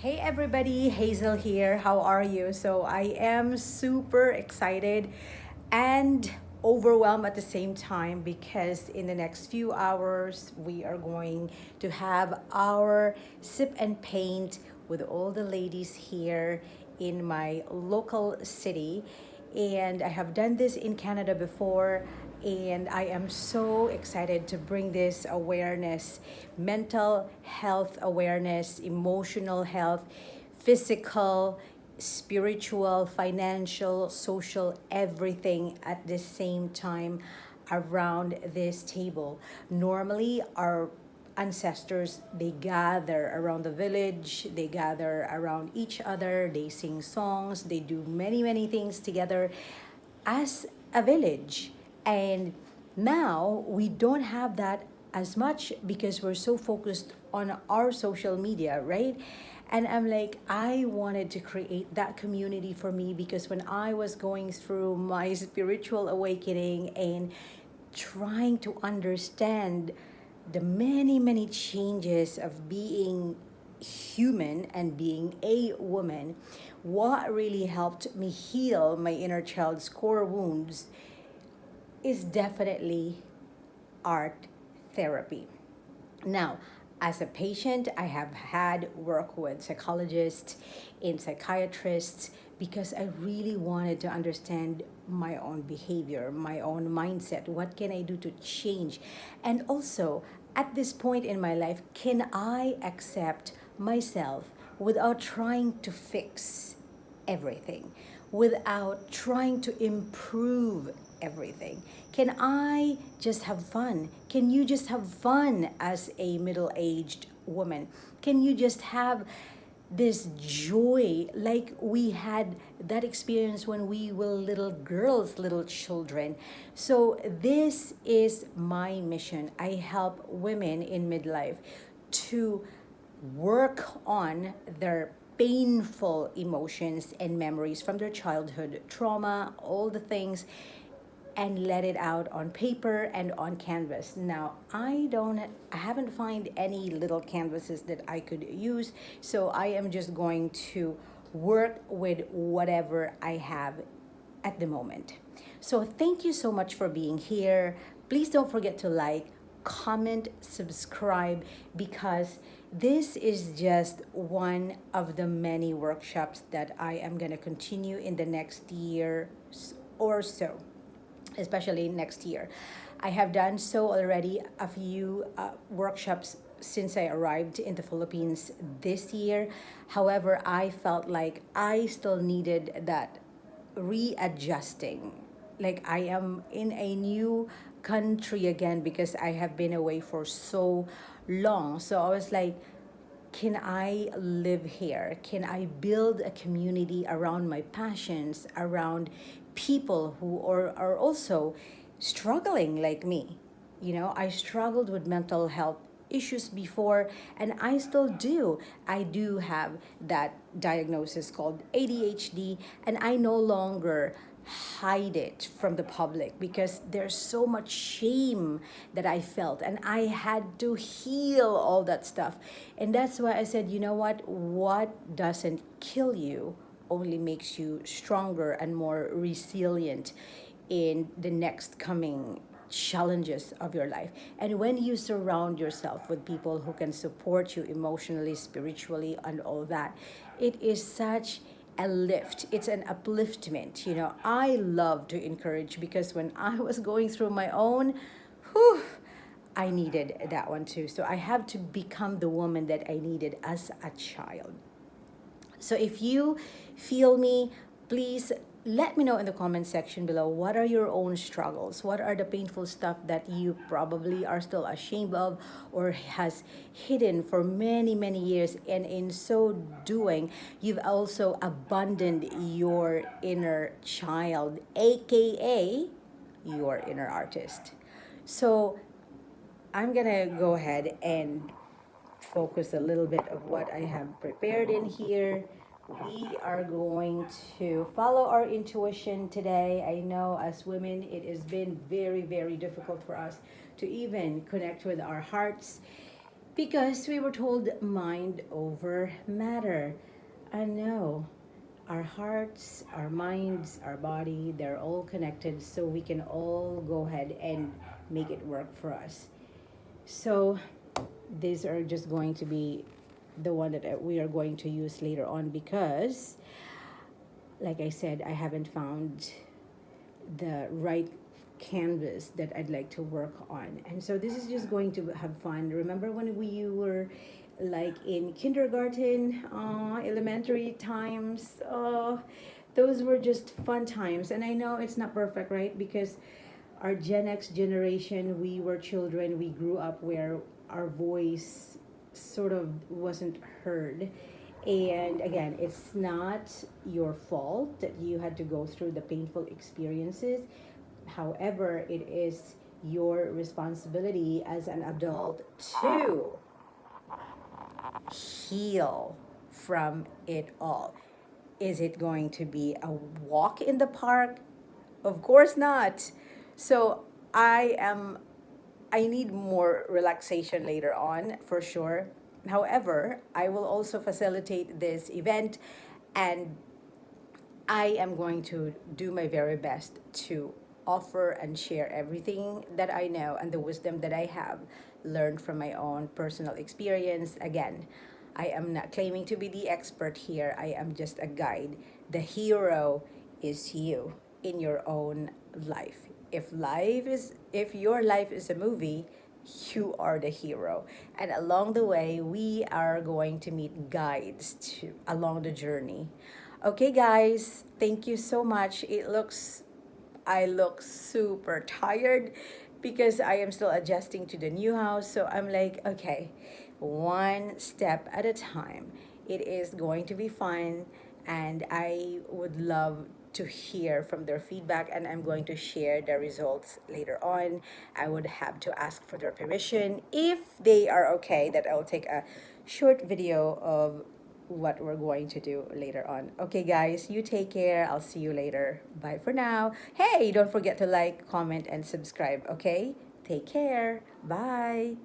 Hey everybody, Hazel here. How are you? So I am super excited and overwhelmed at the same time because in the next few hours we are going to have our sip and paint with all the ladies here in my local city. And I have done this in Canada before, and I am so excited to bring this awareness, mental health awareness, emotional health, physical, spiritual, financial, social, everything at the same time around this table. Normally, our ancestors, they gather around the village, they gather around each other, they sing songs, they do many things together as a village. And now we don't have that as much because we're so focused on our social media, right? And I'm like, I wanted to create that community for me because when I was going through my spiritual awakening and trying to understand the many changes of being human and being a woman, what really helped me heal my inner child's core wounds is definitely art therapy. Now, as a patient, I have had work with psychologists and psychiatrists because I really wanted to understand my own behavior, my own mindset. What can I do to change? And also, at this point in my life, can I accept myself without trying to fix everything, without trying to improve everything? Can I just have fun? Can you just have fun as a middle aged woman? Can you just have this joy like we had that experience when we were little girls, little children? So, this is my mission. I help women in midlife to work on their painful emotions and memories from their childhood trauma, all the things, and let it out on paper and on canvas. Now, I haven't find any little canvases that I could use, so I am just going to work with whatever I have at the moment. So thank you so much for being here. Please don't forget to like, comment, subscribe, because this is just one of the many workshops that I am going to continue in the next year or so, especially next year. I have done so already a few workshops since I arrived in the Philippines this year. However, I felt like I still needed that readjusting. Like I am in a new country again because I have been away for so long. So I was like, can I live here? Can I build a community around my passions, around people who are also struggling like me? You know, I struggled with mental health issues before, and I still do. I do have that diagnosis called ADHD, and I no longer hide it from the public because there's so much shame that I felt, and I had to heal all that stuff. And that's why I said, you know what doesn't kill you only makes you stronger and more resilient in the next coming challenges of your life. And when you surround yourself with people who can support you emotionally, spiritually, and all that, it is such a lift. It's an upliftment. You know, I love to encourage because when I was going through my own, whew, I needed that one too. So I have to become the woman that I needed as a child. So if you feel me, please let me know in the comment section below, what are your own struggles? What are the painful stuff that you probably are still ashamed of or has hidden for many years, and in so doing you've also abandoned your inner child, aka your inner artist. So I'm gonna go ahead and focus a little bit of what I have prepared in here. We are going to follow our intuition today. I know as women, it has been very difficult for us to even connect with our hearts Because we were told mind over matter. And no, our hearts, our minds, our body, they're all connected, so we can all go ahead and make it work for us. So these are just going to be the one that we are going to use later on because, like I said, I haven't found the right canvas that I'd like to work on. And so this is just going to have fun. Remember when we were like in kindergarten, elementary times? Those were just fun times. And I know it's not perfect, right? Because our Gen X generation, we were children, we grew up where our voice sort of wasn't heard. And again, it's not your fault that you had to go through the painful experiences. However, it is your responsibility as an adult to heal from it all. Is it going to be a walk in the park? Of course not. So I need more relaxation later on for sure. However, I will also facilitate this event, and I am going to do my very best to offer and share everything that I know and the wisdom that I have learned from my own personal experience. Again, I am not claiming to be the expert here. I am just a guide. The hero is you in your own life. If your life is a movie, you are the hero. And along the way, we are going to meet guides to along the journey. Okay, guys, thank you so much. I look super tired because I am still adjusting to the new house. So I'm like, okay, one step at a time. It is going to be fun, and I would love to hear from their feedback, and I'm going to share the results later on. I would have to ask for their permission. If they are okay, that I'll take a short video of what we're going to do later on. Okay, guys, you take care. I'll see you later. Bye for now. Hey, don't forget to like, comment, and subscribe, okay? Take care. Bye.